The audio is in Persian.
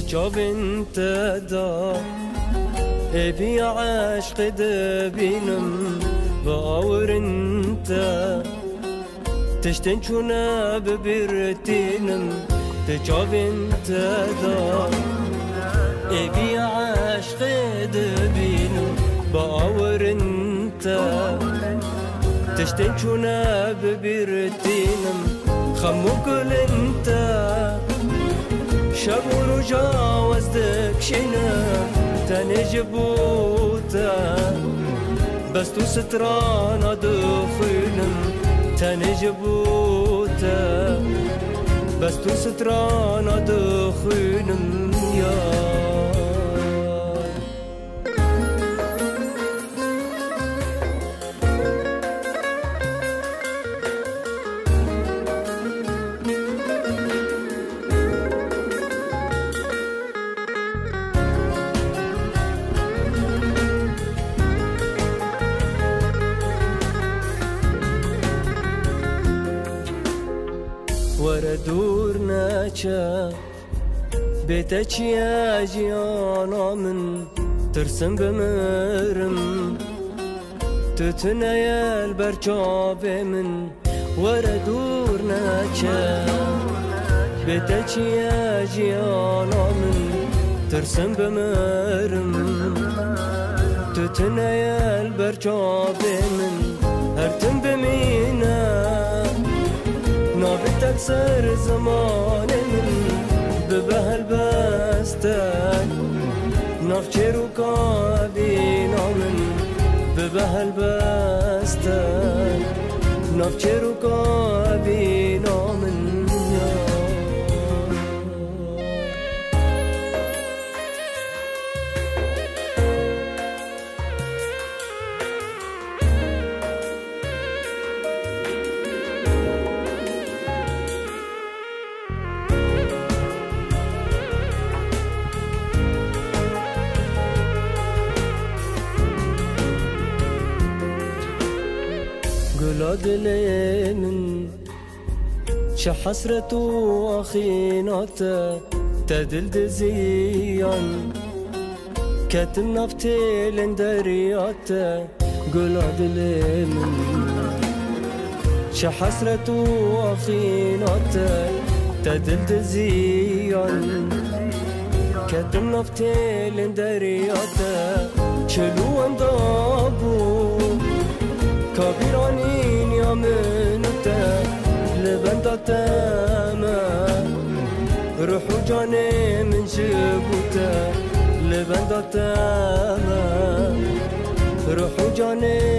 تجاب انت دا ابي عشق دبينم باور انت تشتن شونا ببرتينم تجاب انت دا ابي عشق دبينم باور انت تشتن شونا ببرتينم خمو كل انت شبور جاوزدك شنا تنجبوتا بس تو سترانا دخيلم تنجبوتا بس تو سترانا دخيلم يا وردورنا شا بيتك يا جيانا من ترسم بمرم تتنا يا البرشاب من وردورنا شا بيتك يا جيانا من ترسم بمرم تتنا يا البرشاب من هرتم بمينا نابتك سر زمان من ببهل بستك نافچه رو کابینا من ببهل بستك نافچه رو کابینا من قلا دلي من شا حسرة وأخيناتا تدل دزيان كاتم نفتي لندرياتا قلا دلي من شا حسرة وأخيناتا تدل دزيان كاتم نفتي لندرياتا شلو اندابو كابيرانين يا منتا لبنتا تاما روحو جاني من جبوتا لبنتا تاما روحو جاني